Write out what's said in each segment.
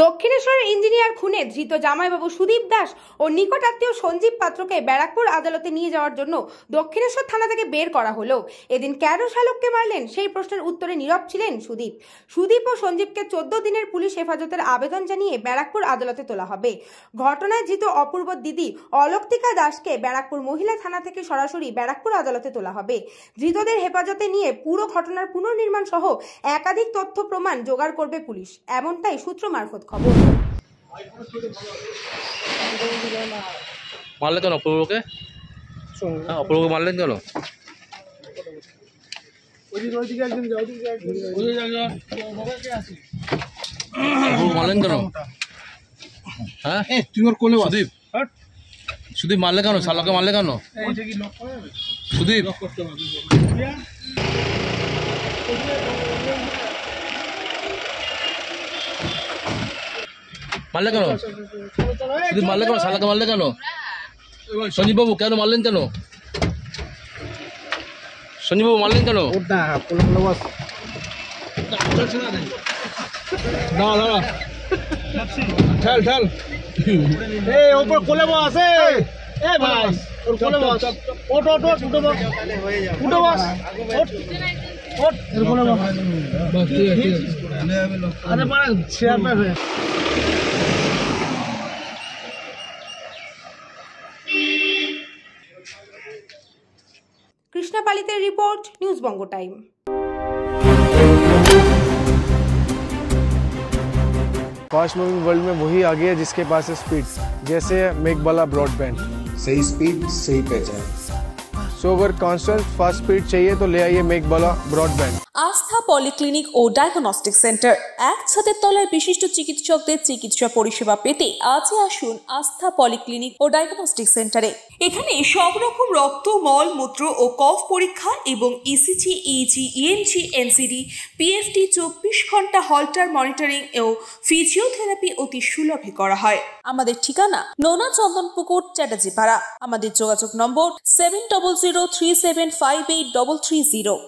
দক্ষিণেশ্বরের ইঞ্জিনিয়ার খুনে ধৃত জামাইবাবু সুদীপ দাস ও নিকট আত্মীয় সঞ্জীব পাত্রকে ব্যারাকপুর আদালতে নিয়ে যাওয়ার জন্য দক্ষিণেশ্বর থানা থেকে বের করা হলো। এদিন কেন শালককে মারলেন সেই প্রশ্নের উত্তরে নীরব ছিলেন সুদীপ ও সঞ্জীবকে 14 দিনের পুলিশ হেফাজতের আবেদন জানিয়ে ব্যারাকপুর আদালতে তোলা হবে। ঘটনায় ধৃত অপূর্ব দিদি অলক্তিকা দাসকে ব্যারাকপুর মহিলা থানা থেকে সরাসরি ব্যারাকপুর আদালতে তোলা হবে। ধৃতদের হেফাজতে নিয়ে পুরো ঘটনার পুনর্নির্মাণ সহ একাধিক তথ্য প্রমাণ জোগাড় করবে পুলিশ, এমনটাই সূত্র মারফত খবর। মারলে কেন অপূর্বকে? অপূর্বকে মারলেন কেন? মারলেন কেন? হ্যাঁ সুদীপ, সুদীপ মারলে কেন? শালাকে মারলে কেন? সুদীপ মারলে কেন? সুদীপ মারলে কেন? শালাকে মারলে কেন? সঞ্জীব বাবু কেন মারলেন কেন? সঞ্জীব বাবু মারলেন কেন? ঠেল ঠেল ওপর কোলে বস ভাই ওর কোলে বস ওট ওট ওট উঠে বস উঠে বস ওট ওট এর কোলে বস বস ঠিক আছে আরে পারা চেয়ার পে হয়ে কৃষ্ণা পালিতের রিপোর্ট, নিউজ বঙ্গ টাইম। फास्ट मूविंग वर्ल्ड में वही आ गया जिसके पास है स्पीड, जैसे मेघबाला ब्रॉडबैंड। सही स्पीड सही पहचान। सो अगर कांस्टेंट फास्ट स्पीड चाहिए तो ले आइए मेघबाला ब्रॉडबैंड। আস্থা পলিক্লিনিক ও ডায়াগনস্টিক সেন্টার, এক ছাদের তলায় বিশিষ্ট চিকিৎসকদের চিকিৎসা পরিষেবা পেতে আজই আসুন আস্থা পলিক্লিনিক ও ডায়াগনস্টিক সেন্টারে। এখানে সব রকম রক্ত, মল, মূত্র ও কফ পরীক্ষা এবং ECG, easy, ENG, NCD, PFT 24 ঘন্টা হল্টার মনিটরিং ও ফিজিওথেরাপি অতি সুলভে করা হয়। আমাদের ঠিকানা নোনা চন্দনপুকুর, চ্যাটার্জিপাড়া। আমাদের যোগাযোগ নম্বর 7003758330।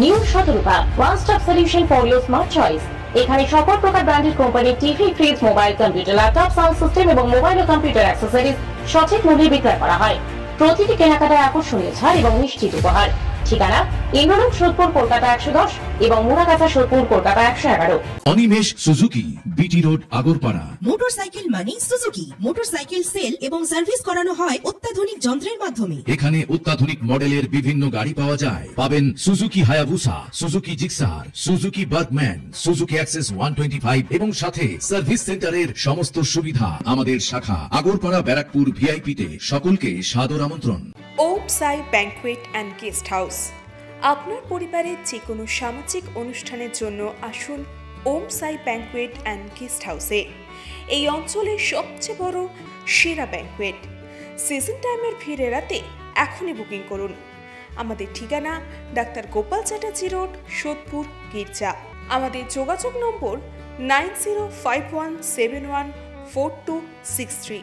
New Shatarupa, one stop solution for your smart choice. এখানে সকল প্রকার ব্র্যান্ডেড কোম্পানির TV, fridge, mobile, computer, laptop, sound system এবং মোবাইল ও কম্পিউটার অ্যাক্সেসরিজ সঠিক মূল্যে বিক্রয় করা হয়। প্রতিটি কেনাকাটায় আকর্ষণীয় ছাড় এবং নিশ্চিত উপহার। ঠিকানা ইন্দ্রলোক, সোদপুর, কলকাতা 110 এবং Muragachha, Sodepur, Kolkata 111। Animesh Suzuki, BT road, Agarpara. Motorcycle মানে সুজুকি। মোটরসাইকেল সেল এবং সার্ভিস করানো হয় অত্যাধুনিক যন্ত্রের মাধ্যমে। এখানে অত্যাধুনিক মডেলের বিভিন্ন গাড়ি পাওয়া যায়। পাবেন Suzuki Hayabusa, Suzuki Gixxer, Suzuki Bergman, Suzuki access 125 এবং সাথে সার্ভিস সেন্টারের সমস্ত সুবিধা। আমাদের শাখা আগরপাড়া, ব্যারাকপুর ভিআইপি তে। সকলকে সাদর আমন্ত্রণ। ওম সাই ব্যাংকুয়েট অ্যান্ড গেস্ট হাউস। আপনার পরিবারের যে কোনো সামাজিক অনুষ্ঠানের জন্য আসুন ওম সাই ব্যাংকুয়েট অ্যান্ড গেস্ট হাউসে। এই অঞ্চলের সবচেয়ে বড় সেরা ব্যাংকুয়েট। সিজন টাইমের ভিড় এড়াতে এখনই বুকিং করুন। আমাদের ঠিকানা ডাক্তার গোপাল চ্যাটার্জি রোড, সোদপুর, গির্জা। আমাদের যোগাযোগ নম্বর 9051714263।